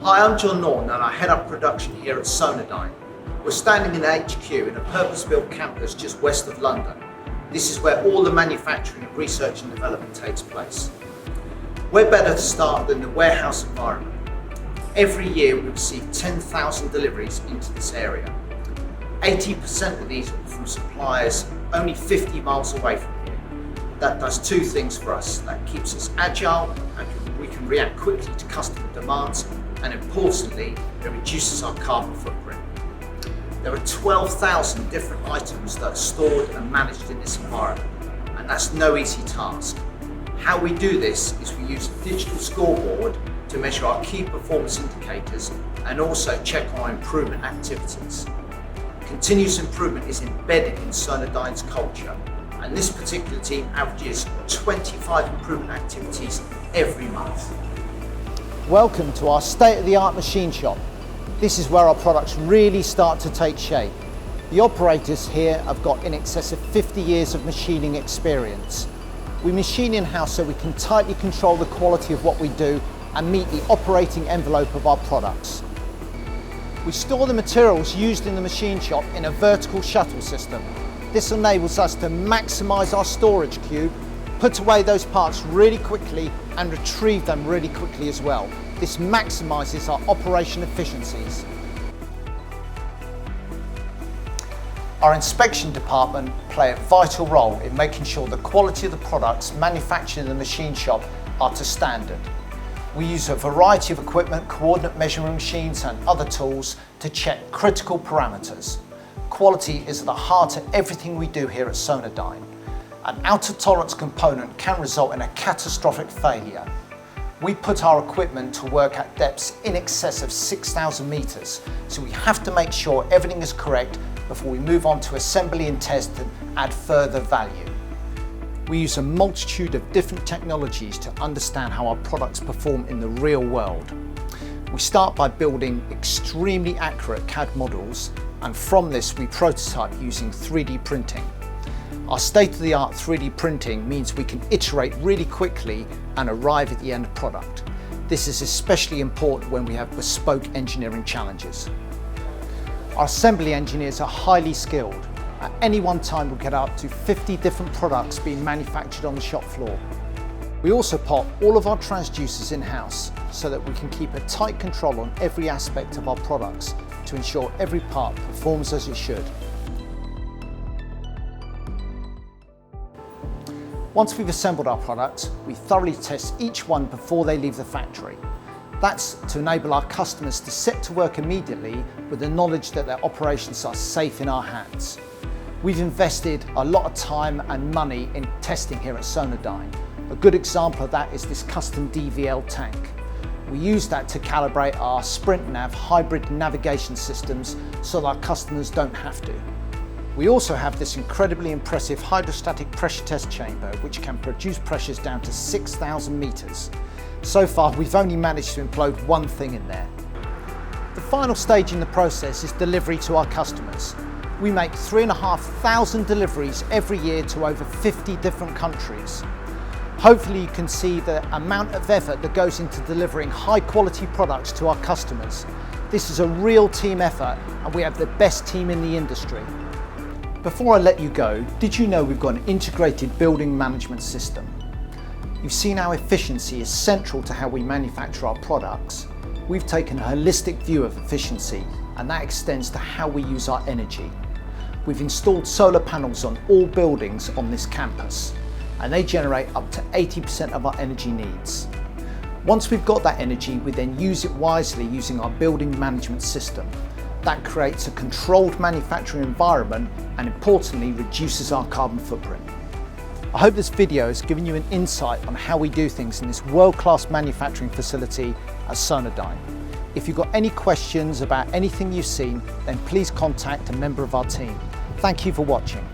Hi, I'm John Norton and I head up production here at Sonardyne. We're standing in HQ in a purpose-built campus just west of London. This is where all the manufacturing, research and development takes place. Where better to start than the warehouse environment? Every year we receive 10,000 deliveries into this area. 80% of these are from suppliers only 50 miles away from here. That does two things for us. That keeps us agile and we can react quickly to customer demands, and importantly, it reduces our carbon footprint. There are 12,000 different items that are stored and managed in this environment, and that's no easy task. How we do this is we use a digital scoreboard to measure our key performance indicators and also check our improvement activities. Continuous improvement is embedded in Sonardyne's culture, and this particular team averages 25 improvement activities every month. Welcome to our state-of-the-art machine shop. This is where our products really start to take shape. The operators here have got in excess of 50 years of machining experience. We machine in-house so we can tightly control the quality of what we do and meet the operating envelope of our products. We store the materials used in the machine shop in a vertical shuttle system. This enables us to maximise our storage cube, put away those parts really quickly and retrieve them really quickly as well. This maximises our operation efficiencies. Our inspection department play a vital role in making sure the quality of the products manufactured in the machine shop are to standard. We use a variety of equipment, coordinate measuring machines and other tools to check critical parameters. Quality is at the heart of everything we do here at Sonardyne. An out-of-tolerance component can result in a catastrophic failure. We put our equipment to work at depths in excess of 6,000 metres, so we have to make sure everything is correct before we move on to assembly and test and add further value. We use a multitude of different technologies to understand how our products perform in the real world. We start by building extremely accurate CAD models, and from this we prototype using 3D printing. Our state-of-the-art 3D printing means we can iterate really quickly and arrive at the end product. This is especially important when we have bespoke engineering challenges. Our assembly engineers are highly skilled. At any one time we get up to 50 different products being manufactured on the shop floor. We also pop all of our transducers in-house so that we can keep a tight control on every aspect of our products to ensure every part performs as it should. Once we've assembled our products, we thoroughly test each one before they leave the factory. That's to enable our customers to set to work immediately with the knowledge that their operations are safe in our hands. We've invested a lot of time and money in testing here at Sonardyne. A good example of that is this custom DVL tank. We use that to calibrate our SprintNav hybrid navigation systems so that our customers don't have to. We also have this incredibly impressive hydrostatic pressure test chamber which can produce pressures down to 6,000 metres. So far we've only managed to implode one thing in there. The final stage in the process is delivery to our customers. We make 3,500 deliveries every year to over 50 different countries. Hopefully you can see the amount of effort that goes into delivering high quality products to our customers. This is a real team effort and we have the best team in the industry. Before I let you go, did you know we've got an integrated building management system? You've seen how efficiency is central to how we manufacture our products. We've taken a holistic view of efficiency, and that extends to how we use our energy. We've installed solar panels on all buildings on this campus, and they generate up to 80% of our energy needs. Once we've got that energy, we then use it wisely using our building management system. That creates a controlled manufacturing environment and importantly reduces our carbon footprint. I hope this video has given you an insight on how we do things in this world-class manufacturing facility at Sonardyne. If you've got any questions about anything you've seen, then please contact a member of our team. Thank you for watching.